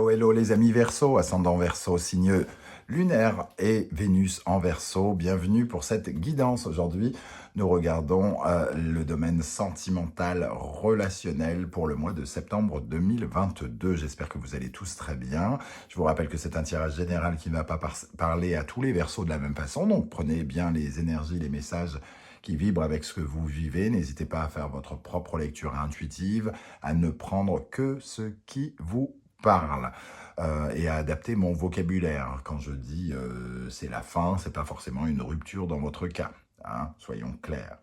Hello, hello les amis Verseau, ascendant Verseau, signe lunaire et Vénus en Verseau. Bienvenue pour cette guidance. Aujourd'hui, nous regardons le domaine sentimental relationnel pour le mois de septembre 2022. J'espère que vous allez tous très bien. Je vous rappelle que c'est un tirage général qui ne va pas parler à tous les Verseaux de la même façon. Donc prenez bien les énergies, les messages qui vibrent avec ce que vous vivez. N'hésitez pas à faire votre propre lecture intuitive, à ne prendre que ce qui vous parle et à adapter mon vocabulaire. Quand je dis c'est la fin, c'est pas forcément une rupture dans votre cas. Hein, soyons clairs.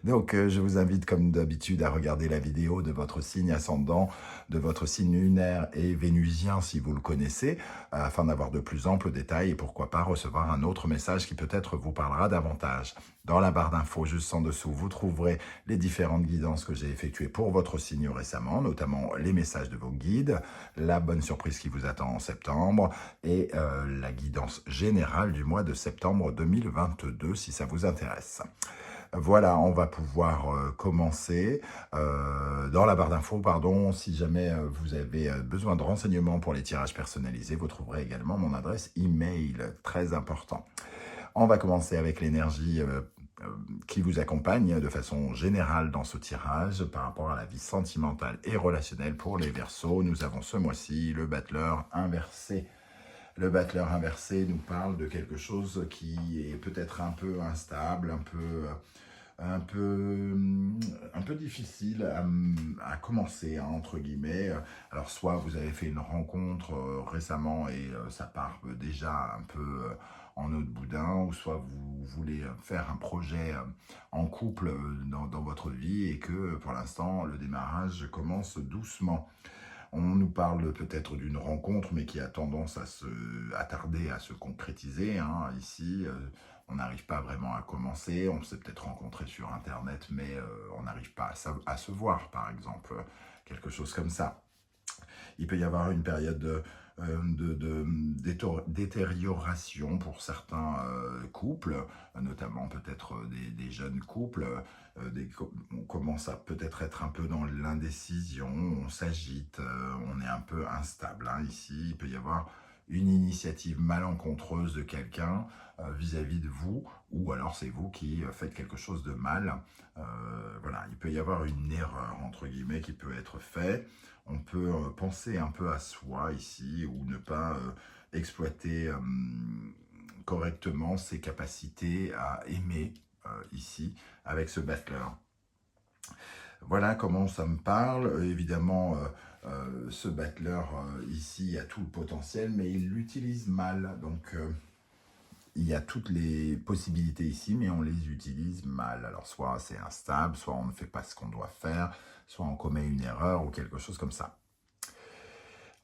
Donc, je vous invite comme d'habitude à regarder la vidéo de votre signe ascendant, de votre signe lunaire et vénusien si vous le connaissez, afin d'avoir de plus amples détails et pourquoi pas recevoir un autre message qui peut-être vous parlera davantage. Dans la barre d'infos juste en dessous, vous trouverez les différentes guidances que j'ai effectuées pour votre signe récemment, notamment les messages de vos guides, la bonne surprise qui vous attend en septembre et la guidance générale du mois de septembre 2022 si ça vous intéresse. Voilà, on va pouvoir commencer. Dans la barre d'infos, pardon, si jamais vous avez besoin de renseignements pour les tirages personnalisés, vous trouverez également mon adresse email, très important. On va commencer avec l'énergie qui vous accompagne de façon générale dans ce tirage par rapport à la vie sentimentale et relationnelle pour les Verseaux. Nous avons ce mois-ci le battleur inversé. Le battleur inversé nous parle de quelque chose qui est peut-être un peu instable, un peu difficile à commencer, hein, entre guillemets. Alors, soit vous avez fait une rencontre récemment et ça part déjà un peu en eau de boudin, ou soit vous voulez faire un projet en couple dans votre vie et que pour l'instant, le démarrage commence doucement. On nous parle peut-être d'une rencontre, mais qui a tendance à se tarder à se concrétiser. Hein. Ici, on n'arrive pas vraiment à commencer. On s'est peut-être rencontré sur Internet, mais on n'arrive pas à se voir, par exemple. Quelque chose comme ça. Il peut y avoir une période de détérioration pour certains couples, notamment peut-être des jeunes couples. On commence à peut-être être un peu dans l'indécision, on s'agite, on est un peu instable. Hein. Ici, il peut y avoir une initiative malencontreuse de quelqu'un vis-à-vis de vous, ou alors c'est vous qui faites quelque chose de mal. Voilà, il peut y avoir une erreur, entre guillemets, qui peut être faite. On peut penser un peu à soi ici, ou ne pas exploiter correctement ses capacités à aimer ici, avec ce battleur. Voilà comment ça me parle. Évidemment, ce battleur ici a tout le potentiel, mais il l'utilise mal. Donc, il y a toutes les possibilités ici, mais on les utilise mal. Alors, soit c'est instable, soit on ne fait pas ce qu'on doit faire, soit on commet une erreur ou quelque chose comme ça.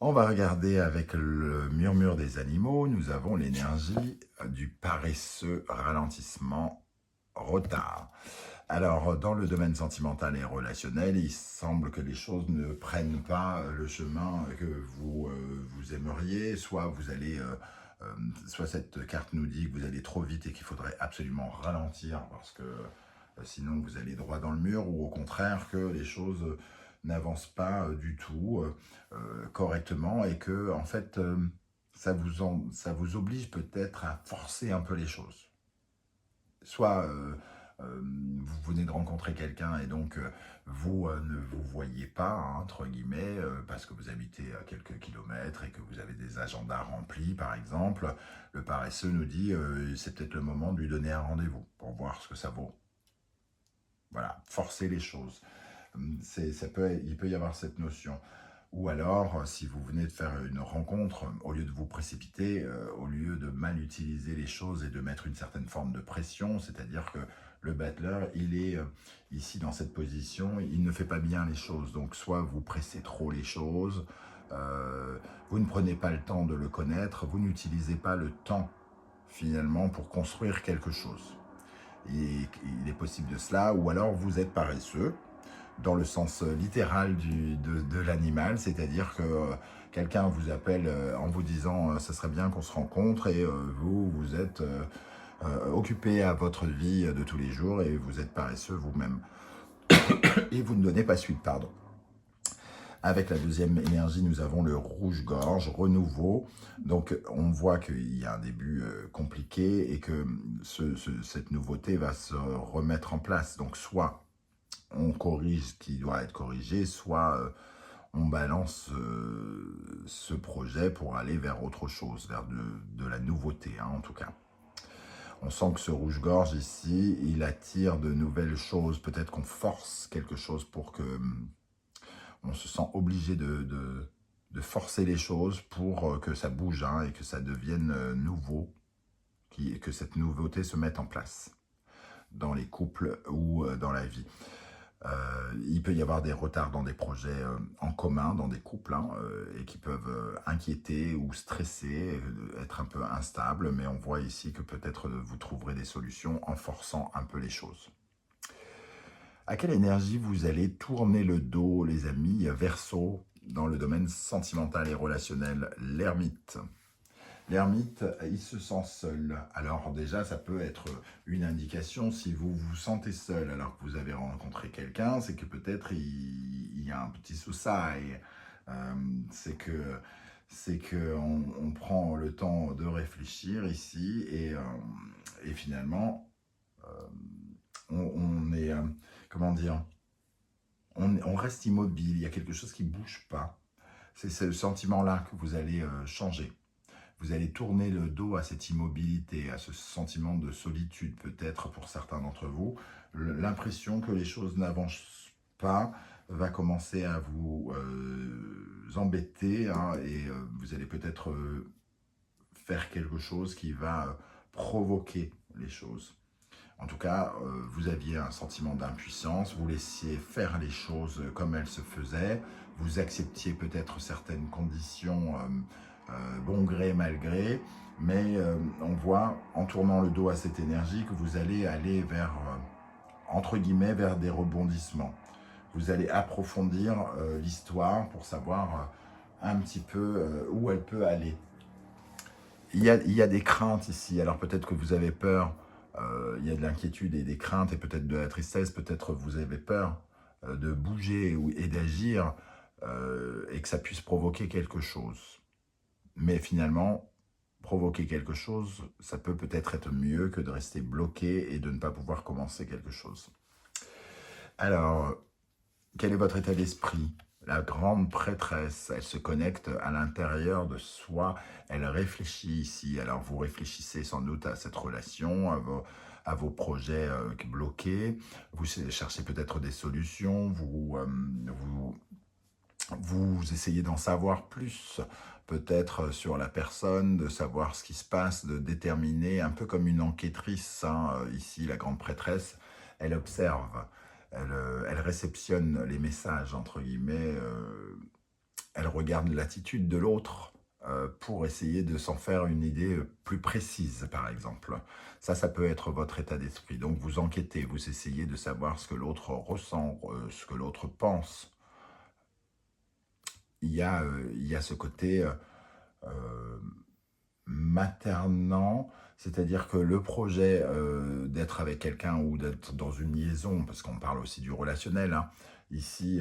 On va regarder avec le murmure des animaux. Nous avons l'énergie du paresseux, ralentissement, retard. Alors, dans le domaine sentimental et relationnel, il semble que les choses ne prennent pas le chemin que vous aimeriez. Soit vous allez, soit cette carte nous dit que vous allez trop vite et qu'il faudrait absolument ralentir parce que sinon vous allez droit dans le mur, ou au contraire que les choses n'avancent pas du tout correctement et que en fait ça vous oblige peut-être à forcer un peu les choses. Soit vous venez de rencontrer quelqu'un et donc vous ne vous voyez pas, hein, entre guillemets, parce que vous habitez à quelques kilomètres et que vous avez des agendas remplis, par exemple. Le paresseux nous dit c'est peut-être le moment de lui donner un rendez-vous pour voir ce que ça vaut. Voilà, forcer les choses. Il peut y avoir cette notion. Ou alors, si vous venez de faire une rencontre, au lieu de vous précipiter, au lieu de mal utiliser les choses et de mettre une certaine forme de pression, c'est-à-dire que le battleur, il est ici dans cette position, il ne fait pas bien les choses. Donc, soit vous pressez trop les choses, vous ne prenez pas le temps de le connaître, vous n'utilisez pas le temps, finalement, pour construire quelque chose. Et il est possible de cela, ou alors vous êtes paresseux, dans le sens littéral de l'animal, c'est-à-dire que quelqu'un vous appelle en vous disant « ce serait bien qu'on se rencontre » et vous êtes occupé à votre vie de tous les jours et vous êtes paresseux vous-même. Et vous ne donnez pas suite, pardon. Avec la deuxième énergie, nous avons le rouge-gorge, renouveau. Donc, on voit qu'il y a un début compliqué et que cette nouveauté va se remettre en place. Donc, soit on corrige ce qui doit être corrigé, soit on balance ce projet pour aller vers autre chose, vers de la nouveauté, hein, en tout cas. On sent que ce rouge-gorge ici, il attire de nouvelles choses. Peut-être qu'on force quelque chose pour que on se sent obligé de forcer les choses pour que ça bouge, hein, et que ça devienne nouveau, que cette nouveauté se mette en place dans les couples ou dans la vie. Il peut y avoir des retards dans des projets en commun, dans des couples, hein, et qui peuvent inquiéter ou stresser, être un peu instables, mais on voit ici que peut-être vous trouverez des solutions en forçant un peu les choses. À quelle énergie vous allez tourner le dos, les amis? Verseau, dans le domaine sentimental et relationnel, l'ermite. L'ermite, il se sent seul. Alors déjà, ça peut être une indication. Si vous vous sentez seul alors que vous avez rencontré quelqu'un, c'est que peut-être il y a un petit souci. C'est que on prend le temps de réfléchir ici et finalement, on est, comment dire, on reste immobile. Il y a quelque chose qui ne bouge pas. C'est ce sentiment-là que vous allez changer. Vous allez tourner le dos à cette immobilité, à ce sentiment de solitude peut-être pour certains d'entre vous. L'impression que les choses n'avancent pas va commencer à vous embêter, hein, et vous allez peut-être faire quelque chose qui va provoquer les choses. En tout cas, vous aviez un sentiment d'impuissance, vous laissiez faire les choses comme elles se faisaient, vous acceptiez peut-être certaines conditions bon gré, mal gré, mais on voit en tournant le dos à cette énergie que vous allez aller vers, entre guillemets, vers des rebondissements. Vous allez approfondir l'histoire pour savoir un petit peu où elle peut aller. Il y a des craintes ici, alors peut-être que vous avez peur, il y a de l'inquiétude et des craintes et peut-être de la tristesse, peut-être vous avez peur de bouger et d'agir et que ça puisse provoquer quelque chose. Mais finalement, provoquer quelque chose, ça peut peut-être être mieux que de rester bloqué et de ne pas pouvoir commencer quelque chose. Alors, quel est votre état d'esprit? La grande prêtresse, elle se connecte à l'intérieur de soi, elle réfléchit ici. Alors, vous réfléchissez sans doute à cette relation, à vos projets bloqués. Vous cherchez peut-être des solutions, vous essayez d'en savoir plus, peut-être sur la personne, de savoir ce qui se passe, de déterminer, un peu comme une enquêtrice, hein, ici, la grande prêtresse, elle observe, elle réceptionne les messages, entre guillemets, elle regarde l'attitude de l'autre pour essayer de s'en faire une idée plus précise, par exemple. Ça peut être votre état d'esprit. Donc, vous enquêtez, vous essayez de savoir ce que l'autre ressent, ce que l'autre pense. Il y a ce côté maternant, c'est-à-dire que le projet d'être avec quelqu'un ou d'être dans une liaison, parce qu'on parle aussi du relationnel, hein, ici,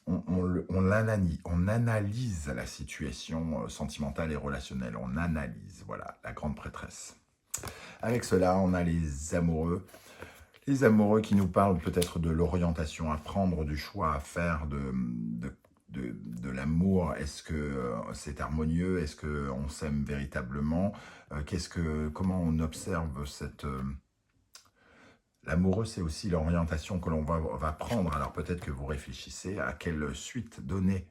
on analyse la situation sentimentale et relationnelle, on analyse, voilà, la grande prêtresse. Avec cela, on a les amoureux. Les amoureux qui nous parlent peut-être de l'orientation à prendre, du choix à faire, de l'amour. Est-ce que c'est harmonieux? Est-ce qu'on s'aime véritablement? Comment on observe cette... L'amoureux, c'est aussi l'orientation que l'on va prendre. Alors peut-être que vous réfléchissez à quelle suite donner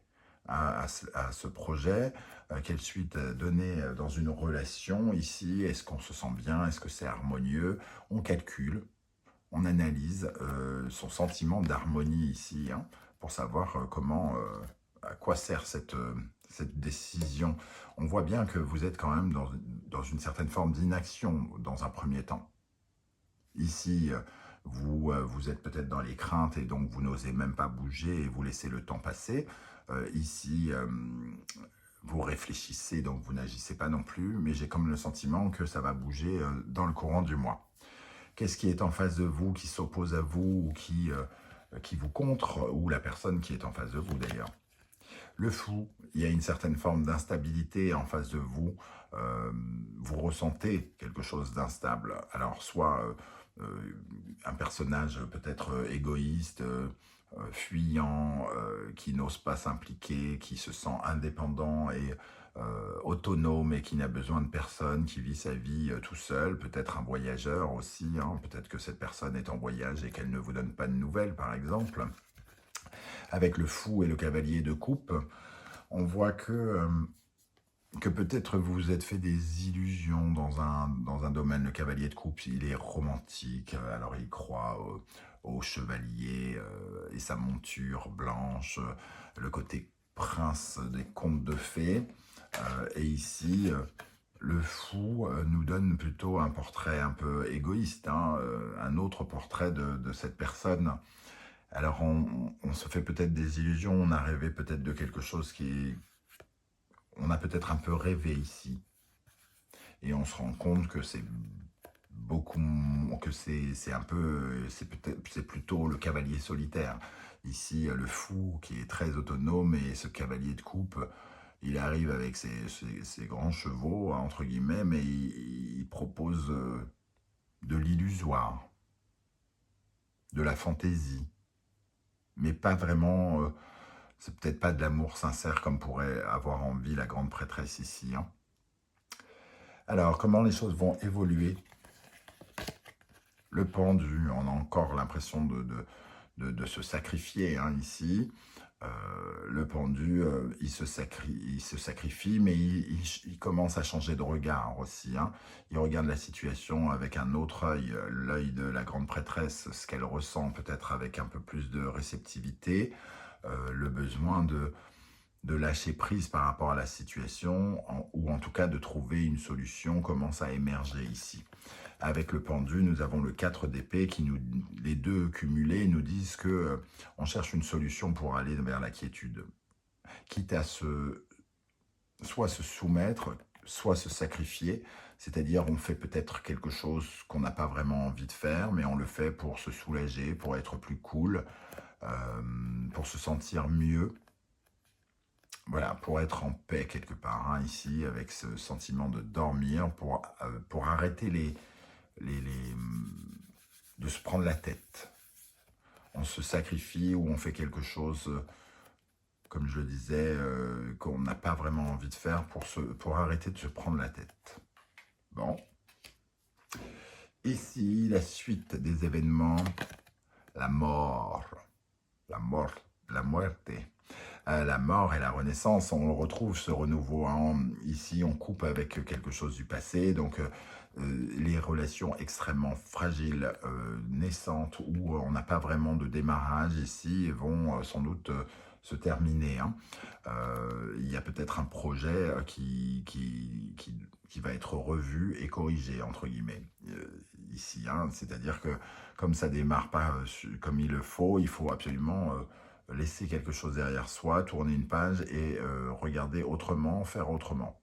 à ce projet, quelle suite donner dans une relation ici. Est-ce qu'on se sent bien? Est-ce que c'est harmonieux? On calcule, on analyse son sentiment d'harmonie ici, hein, pour savoir à quoi sert cette décision. On voit bien que vous êtes quand même dans une certaine forme d'inaction dans un premier temps. Ici, vous êtes peut-être dans les craintes et donc vous n'osez même pas bouger et vous laissez le temps passer. Ici, vous réfléchissez, donc vous n'agissez pas non plus, mais j'ai comme le sentiment que ça va bouger dans le courant du mois. Qu'est-ce qui est en face de vous, qui s'oppose à vous, ou qui vous contre, ou la personne qui est en face de vous d'ailleurs? Le fou, il y a une certaine forme d'instabilité en face de vous. Vous ressentez quelque chose d'instable. Alors, soit un personnage peut-être égoïste, fuyant, qui n'ose pas s'impliquer, qui se sent indépendant et autonome et qui n'a besoin de personne, qui vit sa vie tout seul, peut-être un voyageur aussi, hein, peut-être que cette personne est en voyage et qu'elle ne vous donne pas de nouvelles, par exemple. Avec le fou et le cavalier de coupe, on voit que peut-être vous vous êtes fait des illusions dans un domaine. Le cavalier de coupe, il est romantique, alors il croit au chevalier et sa monture blanche, le côté prince des contes de fées. Et ici, le fou nous donne plutôt un portrait un peu égoïste, hein, un autre portrait de cette personne. Alors on se fait peut-être des illusions, on a rêvé peut-être de quelque chose on a peut-être un peu rêvé ici. Et on se rend compte que c'est que c'est plutôt le cavalier solitaire. Ici, le fou qui est très autonome et ce cavalier de coupe, il arrive avec ses grands chevaux, entre guillemets, mais il propose de l'illusoire, de la fantaisie, mais pas vraiment, c'est peut-être pas de l'amour sincère comme pourrait avoir envie la grande prêtresse ici, hein. Alors, comment les choses vont évoluer? Le pendu, on a encore l'impression de se sacrifier, hein, ici. Le pendu, il se sacrifie, mais il commence à changer de regard aussi, hein. Il regarde la situation avec un autre œil, l'œil de la grande prêtresse, ce qu'elle ressent peut-être avec un peu plus de réceptivité, le besoin de lâcher prise par rapport à la situation, ou en tout cas de trouver une solution commence à émerger ici. Avec le pendu, nous avons le 4 d'épée qui les deux cumulés nous disent que on cherche une solution pour aller vers la quiétude. Quitte à soit se soumettre, soit se sacrifier, c'est-à-dire on fait peut-être quelque chose qu'on n'a pas vraiment envie de faire, mais on le fait pour se soulager, pour être plus cool, pour se sentir mieux. Voilà, pour être en paix quelque part, hein, ici, avec ce sentiment de dormir, pour arrêter de se prendre la tête. On se sacrifie ou on fait quelque chose, comme je le disais, qu'on n'a pas vraiment envie de faire pour arrêter de se prendre la tête. Bon. Ici, la suite des événements, la mort, la muerte. La mort et la renaissance, on retrouve ce renouveau, hein. Ici, on coupe avec quelque chose du passé, donc les relations extrêmement fragiles, naissantes, où on n'a pas vraiment de démarrage ici, vont sans doute se terminer, hein. Il y a peut-être un projet qui va être revu et corrigé, entre guillemets, ici, hein. C'est-à-dire que comme ça démarre pas comme il le faut, il faut absolument laisser quelque chose derrière soi, tourner une page et regarder autrement, faire autrement.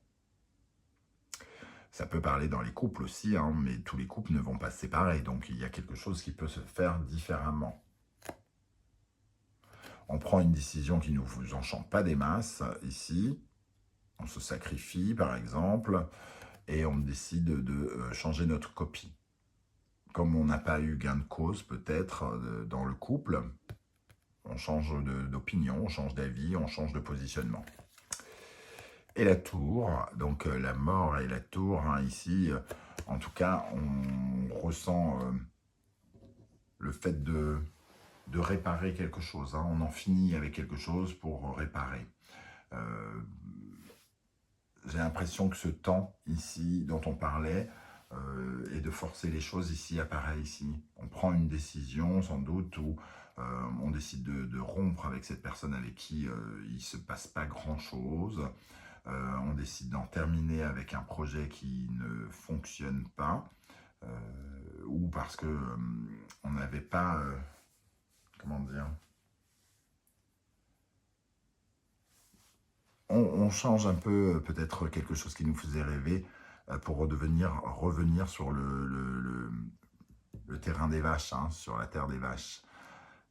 Ça peut parler dans les couples aussi, hein, mais tous les couples ne vont pas se séparer, donc il y a quelque chose qui peut se faire différemment. On prend une décision qui ne vous enchante pas des masses, ici. On se sacrifie, par exemple, et on décide de changer notre copie. Comme on n'a pas eu gain de cause, peut-être, dans le couple, on change d'opinion, on change d'avis, on change de positionnement. Et la tour, donc la mort et la tour, hein, ici, en tout cas, on ressent le fait de réparer quelque chose, hein. On en finit avec quelque chose pour réparer. J'ai l'impression que ce temps ici dont on parlait et de forcer les choses ici apparaît ici. On prend une décision sans doute où on décide de rompre avec cette personne avec qui il ne se passe pas grand chose. On décide d'en terminer avec un projet qui ne fonctionne pas ou parce que on n'avait pas, comment dire, on change un peu peut-être quelque chose qui nous faisait rêver pour revenir sur le terrain des vaches, hein, sur la terre des vaches.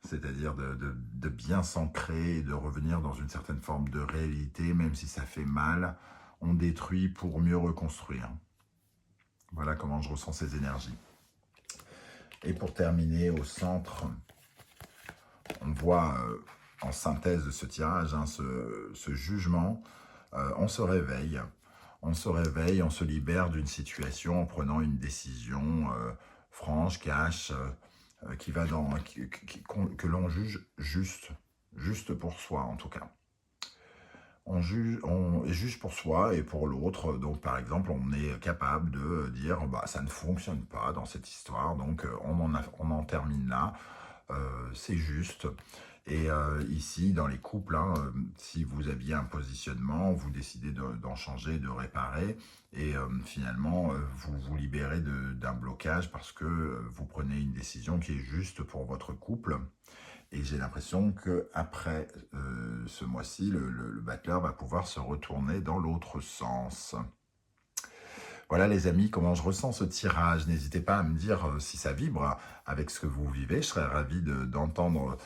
c'est-à-dire de bien s'ancrer, de revenir dans une certaine forme de réalité, même si ça fait mal, on détruit pour mieux reconstruire. Voilà comment je ressens ces énergies. Et pour terminer, au centre, on voit en synthèse de ce tirage, hein, ce jugement, on se réveille. On se réveille, on se libère d'une situation en prenant une décision franche, cash, qui va dans, que l'on juge juste pour soi en tout cas. On juge pour soi et pour l'autre. Donc, par exemple, on est capable de dire bah, ça ne fonctionne pas dans cette histoire, donc on en termine là. C'est juste. Et ici, dans les couples, hein, si vous aviez un positionnement, vous décidez d'en changer, de réparer, et finalement, vous vous libérez d'un blocage parce que vous prenez une décision qui est juste pour votre couple. Et j'ai l'impression qu'après ce mois-ci, le battleur va pouvoir se retourner dans l'autre sens. Voilà les amis, comment je ressens ce tirage. N'hésitez pas à me dire si ça vibre avec ce que vous vivez. Je serais ravi d'entendre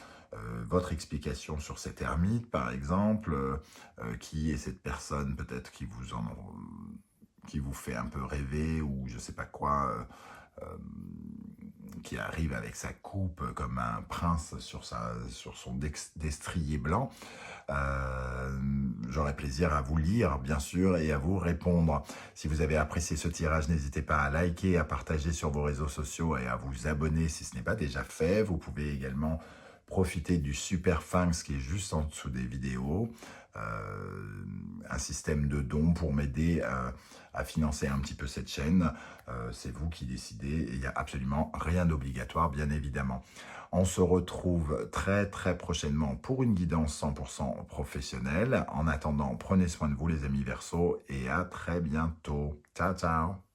votre explication sur cet ermite, par exemple. Qui est cette personne peut-être qui vous fait un peu rêver ou je ne sais pas quoi, qui arrive avec sa coupe comme un prince sur son destrier blanc. J'aurai plaisir à vous lire, bien sûr, et à vous répondre. Si vous avez apprécié ce tirage, n'hésitez pas à liker, à partager sur vos réseaux sociaux et à vous abonner si ce n'est pas déjà fait. Vous pouvez également profiter du Super Thanks qui est juste en dessous des vidéos. Un système de dons pour m'aider à financer un petit peu cette chaîne. C'est vous qui décidez. Il n'y a absolument rien d'obligatoire, bien évidemment. On se retrouve très prochainement pour une guidance 100% professionnelle. En attendant, prenez soin de vous les amis Verseaux et à très bientôt. Ciao, ciao!